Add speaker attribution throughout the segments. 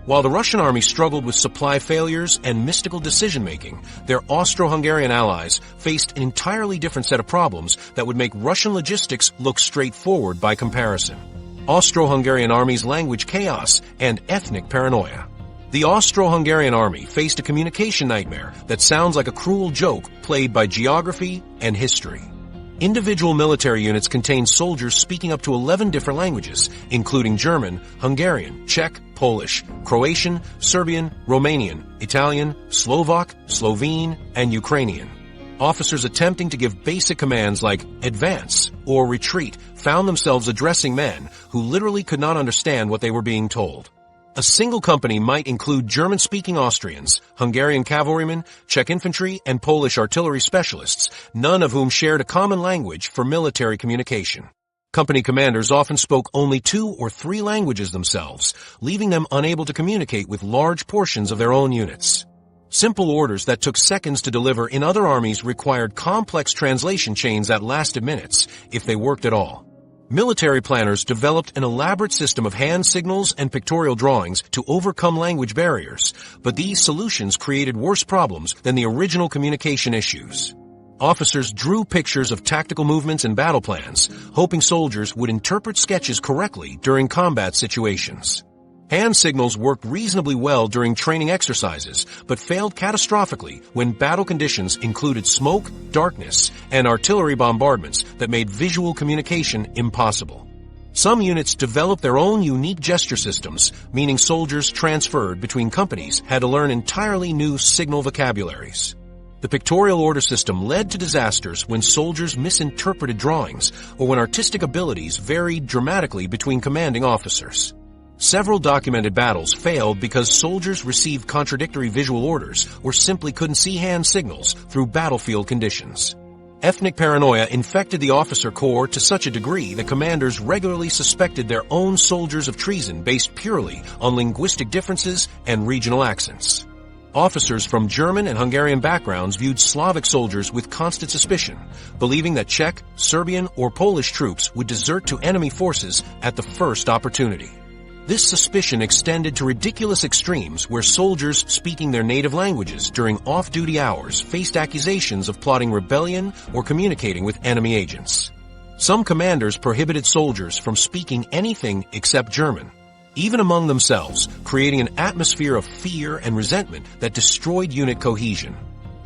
Speaker 1: While the Russian army struggled with supply failures and mystical decision-making, their Austro-Hungarian allies faced an entirely different set of problems that would make Russian logistics look straightforward by comparison. Austro-Hungarian army's language chaos and ethnic paranoia. The Austro-Hungarian army faced a communication nightmare that sounds like a cruel joke played by geography and history. Individual military units contained soldiers speaking up to 11 different languages, including German, Hungarian, Czech, Polish, Croatian, Serbian, Romanian, Italian, Slovak, Slovene, and Ukrainian. Officers attempting to give basic commands like advance or retreat found themselves addressing men who literally could not understand what they were being told. A single company might include German-speaking Austrians, Hungarian cavalrymen, Czech infantry, and Polish artillery specialists, none of whom shared a common language for military communication. Company commanders often spoke only 2 or 3 languages themselves, leaving them unable to communicate with large portions of their own units. Simple orders that took seconds to deliver in other armies required complex translation chains that lasted minutes, if they worked at all. Military planners developed an elaborate system of hand signals and pictorial drawings to overcome language barriers, but these solutions created worse problems than the original communication issues. Officers drew pictures of tactical movements and battle plans, hoping soldiers would interpret sketches correctly during combat situations. Hand signals worked reasonably well during training exercises, but failed catastrophically when battle conditions included smoke, darkness, and artillery bombardments that made visual communication impossible. Some units developed their own unique gesture systems, meaning soldiers transferred between companies had to learn entirely new signal vocabularies. The pictorial order system led to disasters when soldiers misinterpreted drawings or when artistic abilities varied dramatically between commanding officers. Several documented battles failed because soldiers received contradictory visual orders or simply couldn't see hand signals through battlefield conditions. Ethnic paranoia infected the officer corps to such a degree that commanders regularly suspected their own soldiers of treason based purely on linguistic differences and regional accents. Officers from German and Hungarian backgrounds viewed Slavic soldiers with constant suspicion, believing that Czech, Serbian, or Polish troops would desert to enemy forces at the first opportunity. This suspicion extended to ridiculous extremes where soldiers speaking their native languages during off-duty hours faced accusations of plotting rebellion or communicating with enemy agents. Some commanders prohibited soldiers from speaking anything except German, even among themselves, creating an atmosphere of fear and resentment that destroyed unit cohesion.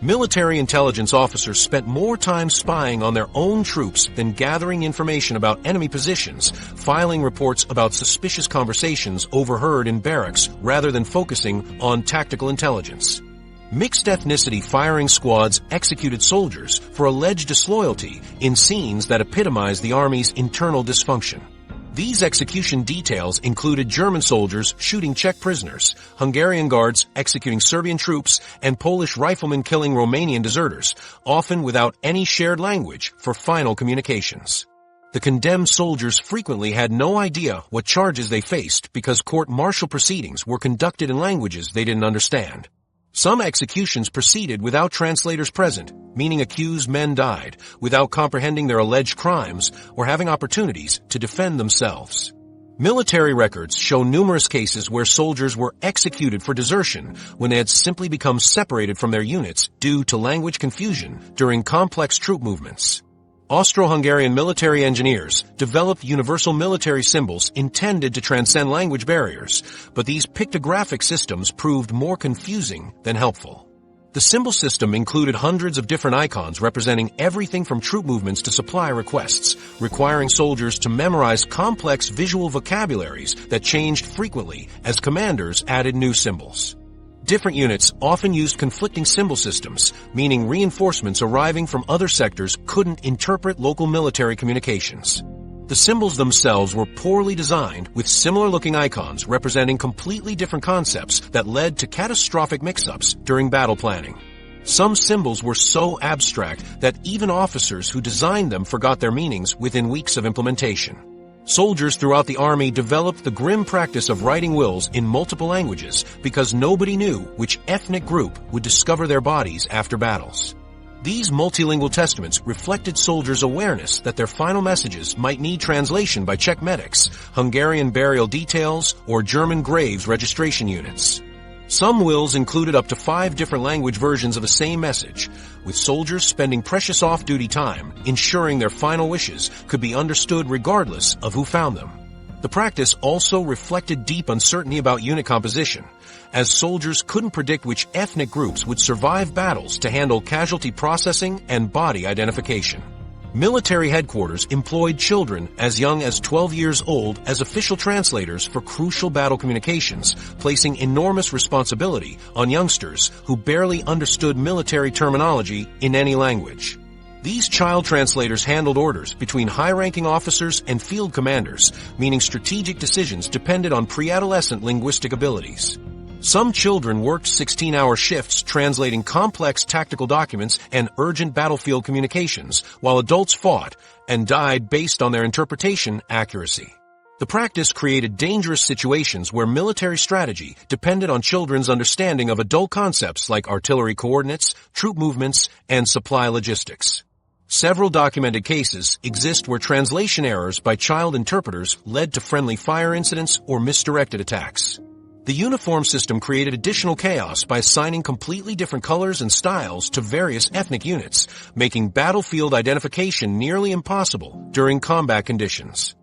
Speaker 1: Military intelligence officers spent more time spying on their own troops than gathering information about enemy positions, filing reports about suspicious conversations overheard in barracks rather than focusing on tactical intelligence. Mixed ethnicity firing squads executed soldiers for alleged disloyalty in scenes that epitomized the Army's internal dysfunction. These execution details included German soldiers shooting Czech prisoners, Hungarian guards executing Serbian troops, and Polish riflemen killing Romanian deserters, often without any shared language for final communications. The condemned soldiers frequently had no idea what charges they faced because court-martial proceedings were conducted in languages they didn't understand. Some executions proceeded without translators present, meaning accused men died without comprehending their alleged crimes or having opportunities to defend themselves. Military records show numerous cases where soldiers were executed for desertion when they had simply become separated from their units due to language confusion during complex troop movements. Austro-Hungarian military engineers developed universal military symbols intended to transcend language barriers, but these pictographic systems proved more confusing than helpful. The symbol system included hundreds of different icons representing everything from troop movements to supply requests, requiring soldiers to memorize complex visual vocabularies that changed frequently as commanders added new symbols. Different units often used conflicting symbol systems, meaning reinforcements arriving from other sectors couldn't interpret local military communications. The symbols themselves were poorly designed, with similar-looking icons representing completely different concepts that led to catastrophic mix-ups during battle planning. Some symbols were so abstract that even officers who designed them forgot their meanings within weeks of implementation. Soldiers throughout the Army developed the grim practice of writing wills in multiple languages because nobody knew which ethnic group would discover their bodies after battles. These multilingual testaments reflected soldiers' awareness that their final messages might need translation by Czech medics, Hungarian burial details, or German graves registration units. Some wills included up to 5 different language versions of the same message, with soldiers spending precious off-duty time ensuring their final wishes could be understood regardless of who found them. The practice also reflected deep uncertainty about unit composition, as soldiers couldn't predict which ethnic groups would survive battles to handle casualty processing and body identification. Military headquarters employed children as young as 12 years old as official translators for crucial battle communications, placing enormous responsibility on youngsters who barely understood military terminology in any language. These child translators handled orders between high-ranking officers and field commanders, meaning strategic decisions depended on pre-adolescent linguistic abilities. Some children worked 16-hour shifts translating complex tactical documents and urgent battlefield communications, while adults fought and died based on their interpretation accuracy. The practice created dangerous situations where military strategy depended on children's understanding of adult concepts like artillery coordinates, troop movements, and supply logistics. Several documented cases exist where translation errors by child interpreters led to friendly fire incidents or misdirected attacks. The uniform system created additional chaos by assigning completely different colors and styles to various ethnic units, making battlefield identification nearly impossible during combat conditions.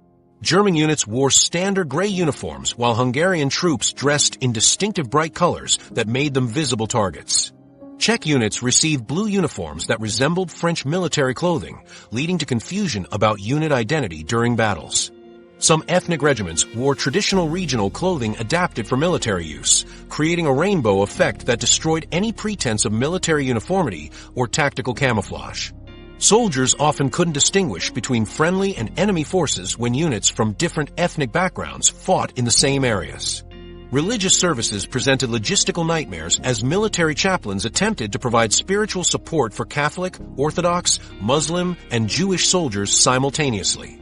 Speaker 1: German units wore standard gray uniforms while Hungarian troops dressed in distinctive bright colors that made them visible targets. Czech units received blue uniforms that resembled French military clothing, leading to confusion about unit identity during battles. Some ethnic regiments wore traditional regional clothing adapted for military use, creating a rainbow effect that destroyed any pretense of military uniformity or tactical camouflage. Soldiers often couldn't distinguish between friendly and enemy forces when units from different ethnic backgrounds fought in the same areas. Religious services presented logistical nightmares as military chaplains attempted to provide spiritual support for Catholic, Orthodox, Muslim, and Jewish soldiers simultaneously.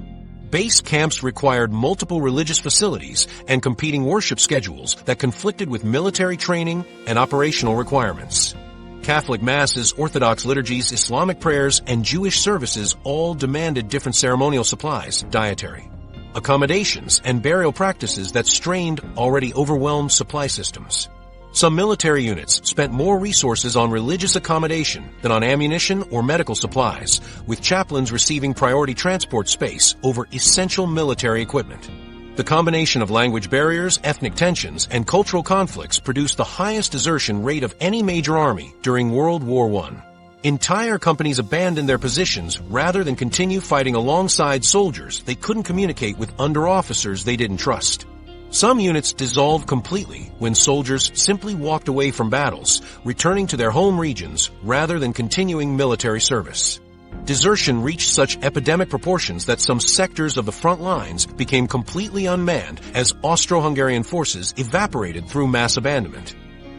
Speaker 1: Base camps required multiple religious facilities and competing worship schedules that conflicted with military training and operational requirements. Catholic masses, Orthodox liturgies, Islamic prayers, and Jewish services all demanded different ceremonial supplies, dietary, accommodations, and burial practices that strained already overwhelmed supply systems. Some military units spent more resources on religious accommodation than on ammunition or medical supplies, with chaplains receiving priority transport space over essential military equipment. The combination of language barriers, ethnic tensions, and cultural conflicts produced the highest desertion rate of any major army during World War I. Entire companies abandoned their positions rather than continue fighting alongside soldiers they couldn't communicate with under officers they didn't trust. Some units dissolved completely when soldiers simply walked away from battles, returning to their home regions rather than continuing military service. Desertion reached such epidemic proportions that some sectors of the front lines became completely unmanned as Austro-Hungarian forces evaporated through mass abandonment.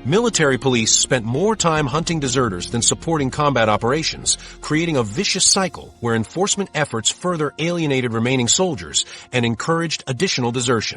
Speaker 1: Military police spent more time hunting deserters than supporting combat operations, creating a vicious cycle where enforcement efforts further alienated remaining soldiers and encouraged additional desertion.